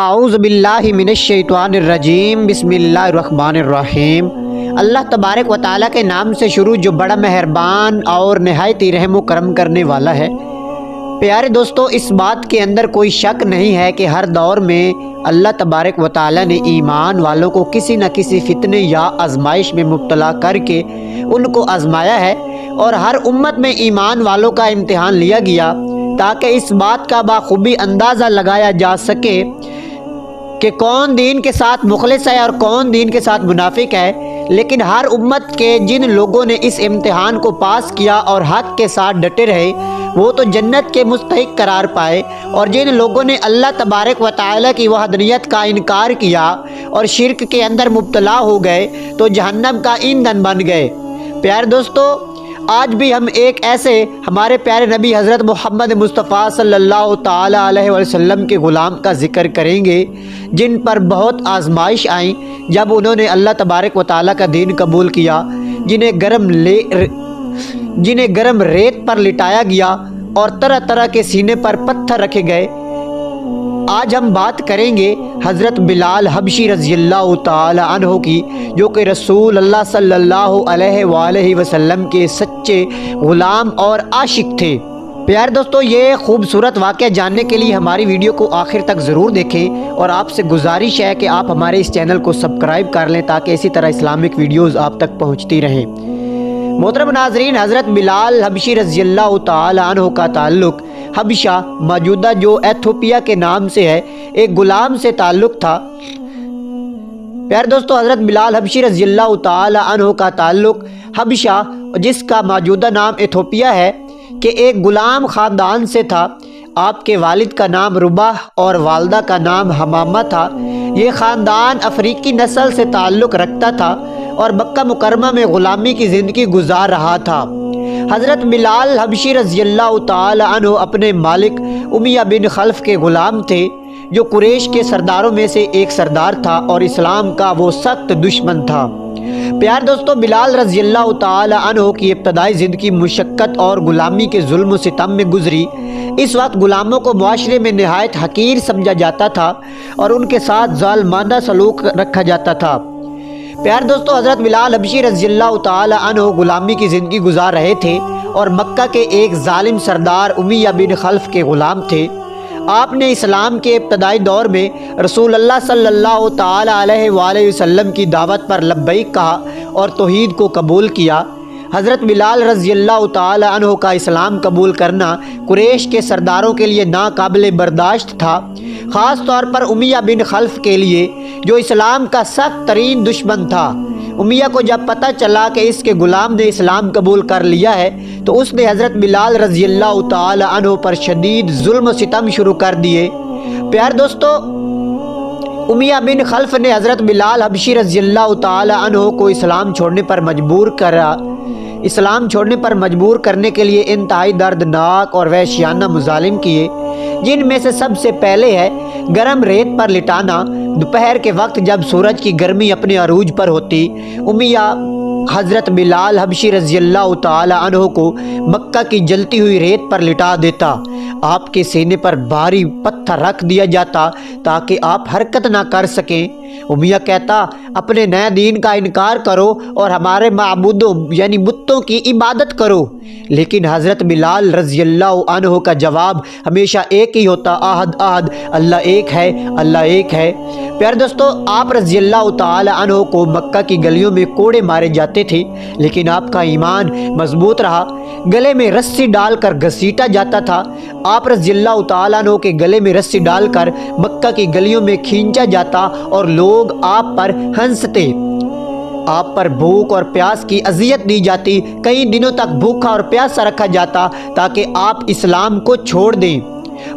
اعوذ باللہ من الشیطان الرجیم بسم اللہ الرحمن الرحیم۔ اللہ تبارک و تعالیٰ کے نام سے شروع جو بڑا مہربان اور نہایت ہی رحم و کرم کرنے والا ہے۔ پیارے دوستو، اس بات کے اندر کوئی شک نہیں ہے کہ ہر دور میں اللہ تبارک و تعالیٰ نے ایمان والوں کو کسی نہ کسی فتنے یا آزمائش میں مبتلا کر کے ان کو آزمایا ہے، اور ہر امت میں ایمان والوں کا امتحان لیا گیا تاکہ اس بات کا بخوبی اندازہ لگایا جا سکے کہ کون دین کے ساتھ مخلص ہے اور کون دین کے ساتھ منافق ہے۔ لیکن ہر امت کے جن لوگوں نے اس امتحان کو پاس کیا اور حق کے ساتھ ڈٹے رہے، وہ تو جنت کے مستحق قرار پائے، اور جن لوگوں نے اللہ تبارک و تعالیٰ کی وحدانیت کا انکار کیا اور شرک کے اندر مبتلا ہو گئے تو جہنم کا ایندھن بن گئے۔ پیارے دوستو، آج بھی ہم ایک ایسے ہمارے پیارے نبی حضرت محمد مصطفیٰ صلی اللہ تعالیٰ علیہ وسلم کے غلام کا ذکر کریں گے جن پر بہت آزمائش آئیں جب انہوں نے اللہ تبارک و تعالیٰ کا دین قبول کیا، جنہیں گرم ریت پر لٹایا گیا اور طرح طرح کے سینے پر پتھر رکھے گئے۔ آج ہم بات کریں گے حضرت بلال حبشی رضی اللہ تعالی عنہ کی، جو کہ رسول اللہ صلی اللہ علیہ وآلہ وسلم کے سچے غلام اور عاشق تھے۔ پیارے دوستو، یہ خوبصورت واقعہ جاننے کے لیے ہماری ویڈیو کو آخر تک ضرور دیکھیں، اور آپ سے گزارش ہے کہ آپ ہمارے اس چینل کو سبسکرائب کر لیں تاکہ اسی طرح اسلامک ویڈیوز آپ تک پہنچتی رہیں۔ محترم ناظرین، حضرت بلال حبشی رضی اللہ تعالی عنہ کا تعلق حبشہ، موجودہ جو ایتھوپیا کے نام سے ہے، ایک غلام سے تعلق تھا۔ پیارے دوستو، حضرت بلال حبشی رضی اللہ تعالی عنہ کا تعلق حبشہ، جس کا موجودہ نام ایتھوپیا ہے، کہ ایک غلام خاندان سے تھا۔ آپ کے والد کا نام رباح اور والدہ کا نام حمامہ تھا۔ یہ خاندان افریقی نسل سے تعلق رکھتا تھا اور مکہ مکرمہ میں غلامی کی زندگی گزار رہا تھا۔ حضرت بلال حبشی رضی اللہ تعالی عنہ اپنے مالک امیہ بن خلف کے غلام تھے، جو قریش کے سرداروں میں سے ایک سردار تھا اور اسلام کا وہ سخت دشمن تھا۔ پیار دوستو، بلال رضی اللہ تعالی عنہ کی ابتدائی زندگی مشقت اور غلامی کے ظلم و ستم میں گزری۔ اس وقت غلاموں کو معاشرے میں نہایت حقیر سمجھا جاتا تھا اور ان کے ساتھ ظالمانہ سلوک رکھا جاتا تھا۔ پیار دوستو، حضرت بلال حبشی رضی اللہ تعالی عنہ غلامی کی زندگی گزار رہے تھے اور مکہ کے ایک ظالم سردار امیہ بن خلف کے غلام تھے۔ آپ نے اسلام کے ابتدائی دور میں رسول اللہ صلی اللہ تعالی علیہ وآلہ وسلم کی دعوت پر لبیک کہا اور توحید کو قبول کیا۔ حضرت بلال رضی اللہ تعالی عنہ کا اسلام قبول کرنا قریش کے سرداروں کے لیے ناقابل برداشت تھا، خاص طور پر امیہ بن خلف کے لیے، جو اسلام کا سخت ترین دشمن تھا۔ امیہ کو جب پتہ چلا کہ اس کے غلام نے اسلام قبول کر لیا ہے تو اس نے حضرت بلال رضی اللہ تعالی عنہ پر شدید ظلم و ستم شروع کر دیے۔ پیار دوستو، امیہ بن خلف نے حضرت بلال حبشی رضی اللہ تعالی عنہ کو اسلام چھوڑنے پر مجبور کرنے کے لیے انتہائی دردناک اور وحشیانہ مظالم کیے، جن میں سے سب سے پہلے ہے گرم ریت پر لٹانا۔ دوپہر کے وقت جب سورج کی گرمی اپنے عروج پر ہوتی، امیہ حضرت بلال حبشی رضی اللہ تعالی عنہ کو مکہ کی جلتی ہوئی ریت پر لٹا دیتا۔ آپ کے سینے پر بھاری پتھر رکھ دیا جاتا تاکہ آپ حرکت نہ کر سکیں۔ امیہ کہتا، اپنے نئے دین کا انکار کرو اور ہمارے معبودوں یعنی بتوں کی عبادت کرو۔ لیکن حضرت بلال رضی اللہ عنہ کا جواب ہمیشہ ایک ہی ہوتا، احد احد، اللہ ایک ہے، اللہ ایک ہے۔ پیارے دوستو، آپ رضی اللہ تعالی عنہ کو مکہ کی گلیوں میں کوڑے مارے جاتے تھے، لیکن آپ کا ایمان مضبوط رہا۔ گلے میں رسی ڈال کر گھسیٹا جاتا تھا۔ آپ رضی اللہ تعالیٰ عنہ کے گلے میں رسی ڈال کر مکہ کی گلیوں میں کھینچا جاتا اور لوگ آپ پر ہنستے۔ آپ پر بھوک اور پیاس کی اذیت دی جاتی، کئی دنوں تک بھوکا اور پیاسا رکھا جاتا تاکہ آپ اسلام کو چھوڑ دیں۔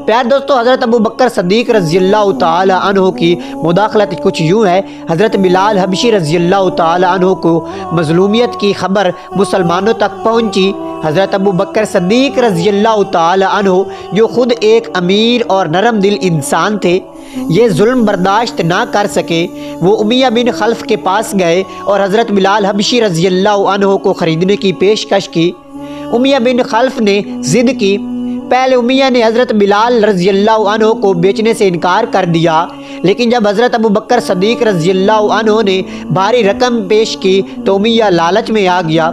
پیار دوستو، حضرت ابو بکر صدیق رضی اللہ تعالی عنہ کی مداخلت کچھ یوں ہے۔ حضرت بلال حبشی رضی اللہ تعالی عنہ کو مظلومیت کی خبر مسلمانوں تک پہنچی۔ حضرت ابو بکر صدیق رضی اللہ تعالی عنہ، جو خود ایک امیر اور نرم دل انسان تھے، یہ ظلم برداشت نہ کر سکے۔ وہ امیہ بن خلف کے پاس گئے اور حضرت بلال حبشی رضی اللہ عنہ کو خریدنے کی پیشکش کی۔ امیہ بن خلف نے ضد کی۔ پہلے امیہ نے حضرت بلال رضی اللہ عنہ کو بیچنے سے انکار کر دیا، لیکن جب حضرت ابو بکر صدیق رضی اللہ عنہ نے بھاری رقم پیش کی تو امیہ لالچ میں آ گیا۔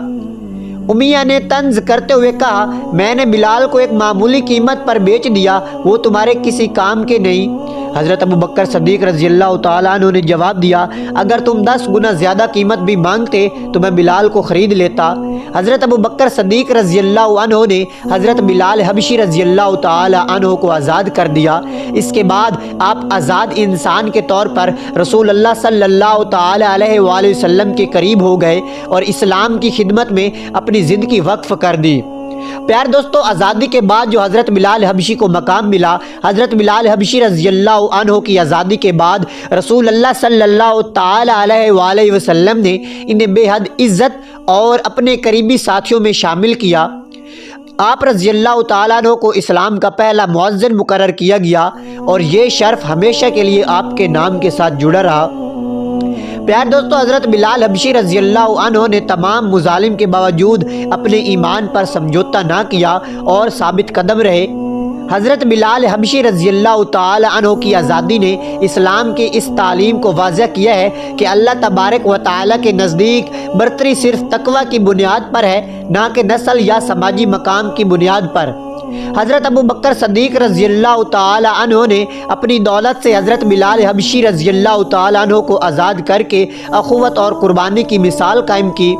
امیہ نے طنز کرتے ہوئے کہا، میں نے بلال کو ایک معمولی قیمت پر بیچ دیا، وہ تمہارے کسی کام کے نہیں۔ حضرت ابو بکر صدیق رضی اللہ تعالیٰ عنہ نے جواب دیا، اگر تم 10 گنا زیادہ قیمت بھی مانگتے تو میں بلال کو خرید لیتا۔ حضرت ابو بکر صدیق رضی اللہ عنہ نے حضرت بلال حبشی رضی اللہ تعالیٰ عنہ کو آزاد کر دیا۔ اس کے بعد آپ آزاد انسان کے طور پر رسول اللہ صلی اللہ تعالیٰ علیہ وآلہ وسلم کے قریب ہو گئے اور اسلام کی خدمت میں اپنی زندگی وقف کر دی۔ پیار دوستو، آزادی کے بعد جو حضرت بلال حبشی کو مقام ملا، حضرت بلال حبشی رضی اللہ عنہ کی آزادی کے بعد رسول اللہ صلی اللہ تعالی علیہ وآلہ وسلم نے انہیں بے حد عزت اور اپنے قریبی ساتھیوں میں شامل کیا۔ آپ رضی اللہ تعالیٰ عنہ کو اسلام کا پہلا مؤذن مقرر کیا گیا اور یہ شرف ہمیشہ کے لیے آپ کے نام کے ساتھ جڑا رہا۔ پیار دوستو، حضرت بلال حبشی رضی اللہ عنہ نے تمام مظالم کے باوجود اپنے ایمان پر سمجھوتا نہ کیا اور ثابت قدم رہے۔ حضرت بلال حبشی رضی اللہ تعالی عنہ کی آزادی نے اسلام کی اس تعلیم کو واضح کیا ہے کہ اللہ تبارک و تعالی کے نزدیک برتری صرف تقوی کی بنیاد پر ہے، نہ کہ نسل یا سماجی مقام کی بنیاد پر۔ حضرت ابو بکر صدیق رضی اللہ تعالی عنہ نے اپنی دولت سے حضرت بلال حبشی رضی اللہ تعالی عنہ کو آزاد کر کے اخوت اور قربانی کی مثال قائم کی۔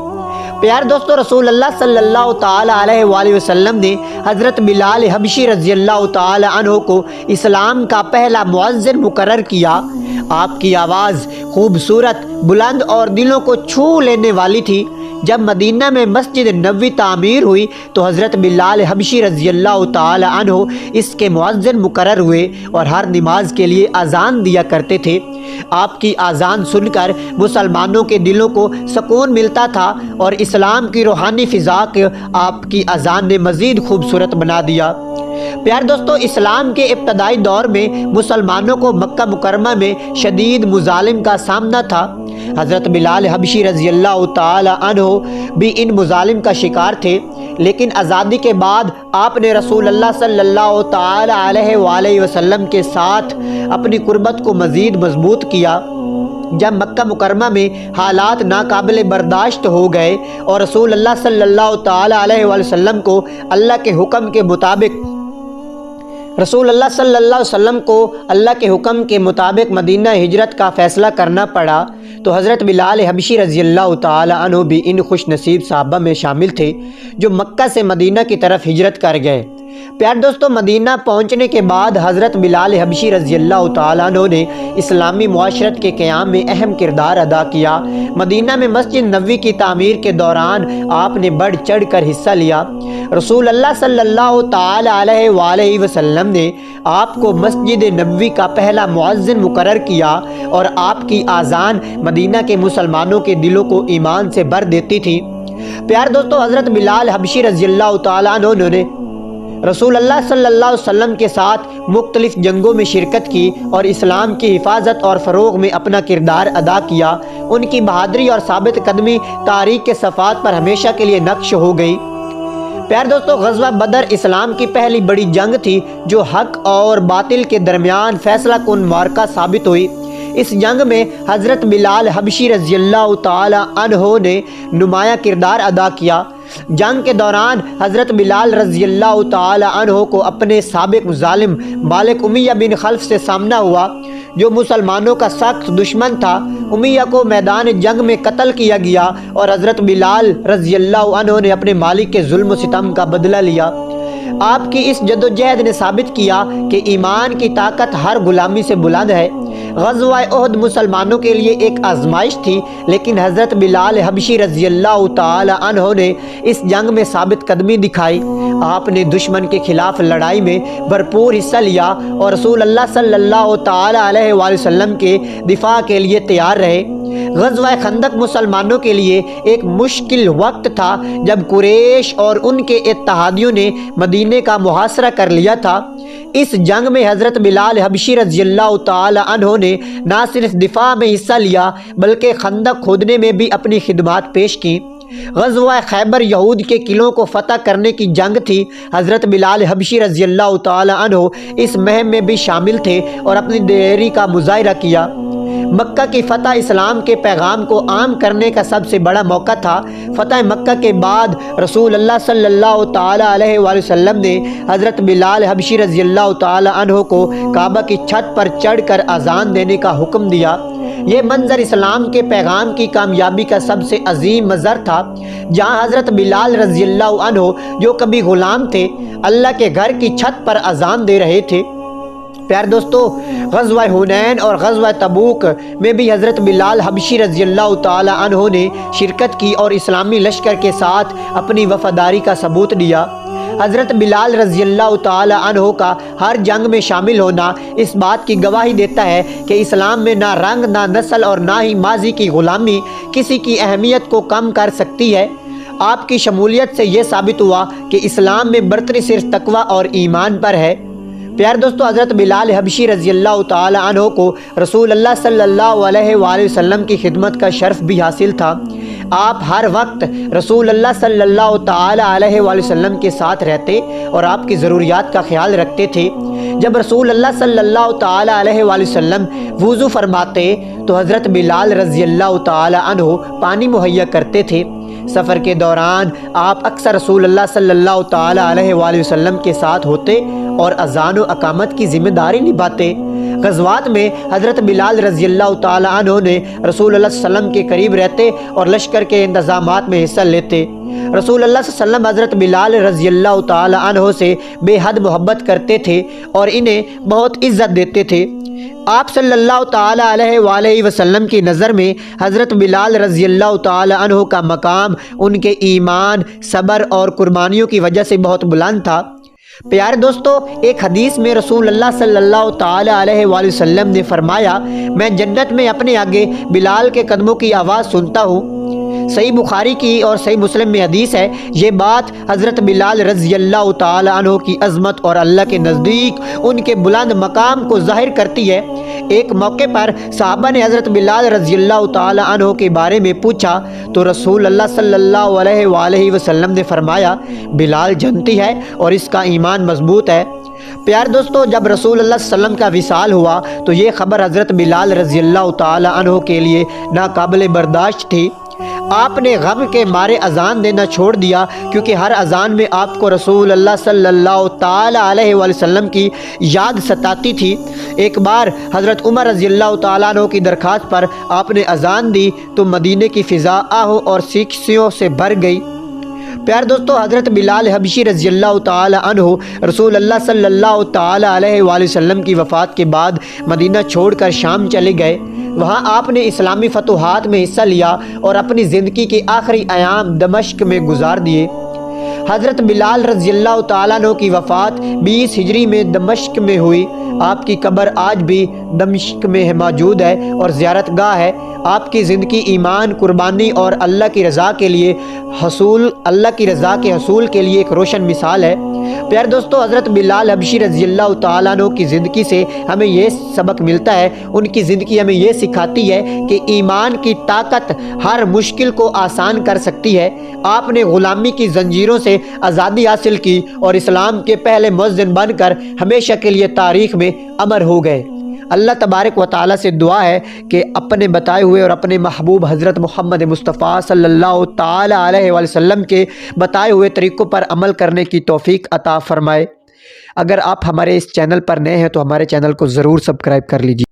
پیار دوستو، رسول اللہ صلی اللہ تعالی علیہ وآلہ وسلم نے حضرت بلال حبشی رضی اللہ تعالی عنہ کو اسلام کا پہلا مؤذن مقرر کیا۔ آپ کی آواز خوبصورت، بلند اور دلوں کو چھو لینے والی تھی۔ جب مدینہ میں مسجد نبوی تعمیر ہوئی تو حضرت بلال حبشی رضی اللہ تعالی عنہ اس کے مؤذن مقرر ہوئے اور ہر نماز کے لیے اذان دیا کرتے تھے۔ آپ کی اذان سن کر مسلمانوں کے دلوں کو سکون ملتا تھا اور اسلام کی روحانی فضا کو آپ کی اذان نے مزید خوبصورت بنا دیا۔ پیار دوستو، اسلام کے ابتدائی دور میں مسلمانوں کو مکہ مکرمہ میں شدید مظالم کا سامنا تھا۔ حضرت بلال حبشی رضی اللہ تعالی عنہ بھی ان مظالم کا شکار تھے، لیکن آزادی کے بعد آپ نے رسول اللہ صلی اللہ تعالی علیہ وآلہ وسلم کے ساتھ اپنی قربت کو مزید مضبوط کیا۔ جب مکہ مکرمہ میں حالات ناقابل برداشت ہو گئے اور رسول اللہ صلی اللہ تعالی علیہ وآلہ وسلم کو اللہ کے حکم کے مطابق مدینہ ہجرت کا فیصلہ کرنا پڑا تو حضرت بلال حبشی رضی اللہ تعالی عنہ بھی ان خوش نصیب صحابہ میں شامل تھے جو مکہ سے مدینہ کی طرف ہجرت کر گئے۔ پیار دوستو، مدینہ پہنچنے کے بعد حضرت بلال حبشی رضی اللہ تعالیٰ عنہ نے اسلامی معاشرت کے قیام میں اہم کردار ادا کیا۔ مدینہ میں مسجد نبوی کی تعمیر کے دوران آپ نے بڑھ چڑھ کر حصہ لیا۔ رسول اللہ صلی اللہ تعالی علیہ وآلہ وسلم نے آپ کو مسجد نبوی کا پہلا مؤذن مقرر کیا اور آپ کی اذان مدینہ کے مسلمانوں کے دلوں کو ایمان سے بھر دیتی تھی۔ پیار دوستو، حضرت بلال حبشی رضی اللہ تعالیٰ عنہ نے رسول اللہ صلی اللہ علیہ وسلم کے ساتھ مختلف جنگوں میں شرکت کی اور اسلام کی حفاظت اور فروغ میں اپنا کردار ادا کیا۔ ان کی بہادری اور ثابت قدمی تاریخ کے صفحات پر ہمیشہ کے لیے نقش ہو گئی۔ پیار دوستو، غزوہ بدر اسلام کی پہلی بڑی جنگ تھی جو حق اور باطل کے درمیان فیصلہ کن معرکہ ثابت ہوئی۔ اس جنگ میں حضرت بلال حبشی رضی اللہ تعالی عنہ نے نمایاں کردار ادا کیا۔ جنگ کے دوران حضرت بلال رضی اللہ تعالی عنہ کو اپنے سابق ظالم مالک امیہ بن خلف سے سامنا ہوا جو مسلمانوں کا سخت دشمن تھا۔ امیہ کو میدان جنگ میں قتل کیا گیا اور حضرت بلال رضی اللہ عنہ نے اپنے مالک کے ظلم و ستم کا بدلہ لیا۔ آپ کی اس جدوجہد نے ثابت کیا کہ ایمان کی طاقت ہر غلامی سے بلند ہے۔ غزوہ احد مسلمانوں کے لیے ایک آزمائش تھی، لیکن حضرت بلال حبشی رضی اللہ تعالی عنہ نے اس جنگ میں ثابت قدمی دکھائی۔ آپ نے دشمن کے خلاف لڑائی میں بھرپور حصہ لیا اور رسول اللہ صلی اللہ تعالی علیہ وآلہ وسلم کے دفاع کے لیے تیار رہے۔ غزوہ خندق مسلمانوں کے لیے ایک مشکل وقت تھا جب قریش اور ان کے اتحادیوں نے مدینے کا محاصرہ کر لیا تھا۔ اس جنگ میں حضرت بلال حبشی رضی اللہ تعالی عنہ نے نہ صرف دفاع میں حصہ لیا بلکہ خندق کھودنے میں بھی اپنی خدمات پیش کی۔ غزوہ خیبر یہود کے قلعوں کو فتح کرنے کی جنگ تھی۔ حضرت بلال حبشی رضی اللہ تعالی عنہ اس مہم میں بھی شامل تھے اور اپنی دلیری کا مظاہرہ کیا۔ مکہ کی فتح اسلام کے پیغام کو عام کرنے کا سب سے بڑا موقع تھا۔ فتح مکہ کے بعد رسول اللہ صلی اللہ تعالی علیہ وآلہ وسلم نے حضرت بلال حبشی رضی اللہ تعالی عنہ کو کعبہ کی چھت پر چڑھ کر اذان دینے کا حکم دیا۔ یہ منظر اسلام کے پیغام کی کامیابی کا سب سے عظیم مظہر تھا، جہاں حضرت بلال رضی اللہ عنہ جو کبھی غلام تھے، اللہ کے گھر کی چھت پر اذان دے رہے تھے۔ پیار دوستو، غزوہ حنین اور غزوہ تبوک میں بھی حضرت بلال حبشی رضی اللہ تعالی عنہ نے شرکت کی اور اسلامی لشکر کے ساتھ اپنی وفاداری کا ثبوت دیا۔ حضرت بلال رضی اللہ تعالی عنہ کا ہر جنگ میں شامل ہونا اس بات کی گواہی دیتا ہے کہ اسلام میں نہ رنگ، نہ نسل اور نہ ہی ماضی کی غلامی کسی کی اہمیت کو کم کر سکتی ہے۔ آپ کی شمولیت سے یہ ثابت ہوا کہ اسلام میں برتری صرف تقوی اور ایمان پر ہے۔ پیار دوستو، حضرت بلال حبشی رضی اللہ تعالی عنہ کو رسول اللہ صلی اللہ علیہ وآلہ وسلم کی خدمت کا شرف بھی حاصل تھا۔ آپ ہر وقت رسول اللہ صلی اللہ تعالی علیہ وآلہ وسلم کے ساتھ رہتے اور آپ کی ضروریات کا خیال رکھتے تھے۔ جب رسول اللہ صلی اللہ تعالی علیہ وآلہ وسلم وضو فرماتے تو حضرت بلال رضی اللہ تعالی عنہ پانی مہیا کرتے تھے۔ سفر کے دوران آپ اکثر رسول اللہ صلی اللہ تعالی علیہ وآلہ وسلم کے ساتھ ہوتے اور اذان و اقامت کی ذمہ داری نبھاتے۔ غزوات میں حضرت بلال رضی اللہ تعالی عنہ نے رسول اللہ صلی اللہ علیہ وسلم کے قریب رہتے اور لشکر کے انتظامات میں حصہ لیتے۔ رسول اللہ صلی اللہ علیہ وسلم حضرت بلال رضی اللہ تعالی عنہ سے بے حد محبت کرتے تھے اور انہیں بہت عزت دیتے تھے۔ آپ صلی اللہ تعالی علیہ وآلہ وسلم کی نظر میں حضرت بلال رضی اللہ تعالی عنہ کا مقام ان کے ایمان، صبر اور قربانیوں کی وجہ سے بہت بلند تھا۔ پیارے دوستو، ایک حدیث میں رسول اللہ صلی اللہ تعالی علیہ وآلہ وسلم نے فرمایا، میں جنت میں اپنے آگے بلال کے قدموں کی آواز سنتا ہوں۔ صحیح بخاری کی اور صحیح مسلم میں حدیث ہے۔ یہ بات حضرت بلال رضی اللہ تعالی عنہ کی عظمت اور اللہ کے نزدیک ان کے بلند مقام کو ظاہر کرتی ہے۔ ایک موقع پر صحابہ نے حضرت بلال رضی اللہ تعالی عنہ کے بارے میں پوچھا تو رسول اللہ صلی اللہ علیہ وآلہ وسلم نے فرمایا، بلال جنتی ہے اور اس کا ایمان مضبوط ہے۔ پیار دوستو، جب رسول اللہ صلی اللہ علیہ وسلم کا وصال ہوا تو یہ خبر حضرت بلال رضی اللہ تعالی عنہ کے لیے ناقابل برداشت تھی۔ آپ نے غم کے مارے اذان دینا چھوڑ دیا، کیونکہ ہر اذان میں آپ کو رسول اللہ صلی اللہ تعالی علیہ وآلہ وسلم کی یاد ستاتی تھی۔ ایک بار حضرت عمر رضی اللہ تعالیٰ عنہ کی درخواست پر آپ نے اذان دی تو مدینے کی فضا آہوں اور سیکھیوں سے بھر گئی۔ پیار دوستو، حضرت بلال حبشی رضی اللہ تعالی عنہ رسول اللہ صلی اللہ تعالی علیہ وآلہ وسلم کی وفات کے بعد مدینہ چھوڑ کر شام چلے گئے۔ وہاں آپ نے اسلامی فتوحات میں حصہ لیا اور اپنی زندگی کے آخری ایام دمشق میں گزار دیے۔ حضرت بلال رضی اللہ تعالیٰ عنہ کی وفات 20 ہجری میں دمشق میں ہوئی۔ آپ کی قبر آج بھی دمشق میں موجود ہے اور زیارت گاہ ہے۔ آپ کی زندگی ایمان، قربانی اور اللہ کی رضا کے حصول کے لیے ایک روشن مثال ہے۔ پیار دوستو، حضرت بلال حبشی رضی اللہ تعالیٰ عنہ کی زندگی سے ہمیں یہ سبق ملتا ہے، ان کی زندگی ہمیں یہ سکھاتی ہے کہ ایمان کی طاقت ہر مشکل کو آسان کر سکتی ہے۔ آپ نے غلامی کی زنجیروں سے آزادی حاصل کی اور اسلام کے پہلے مؤذن بن کر ہمیشہ کے لیے تاریخ میں امر ہو گئے۔ اللہ تبارک و تعالیٰ سے دعا ہے کہ اپنے بتائے ہوئے اور اپنے محبوب حضرت محمد مصطفیٰ صلی اللہ تعالی علیہ وآلہ وسلم کے بتائے ہوئے طریقوں پر عمل کرنے کی توفیق عطا فرمائے۔ اگر آپ ہمارے اس چینل پر نئے ہیں تو ہمارے چینل کو ضرور سبسکرائب کر لیجیے۔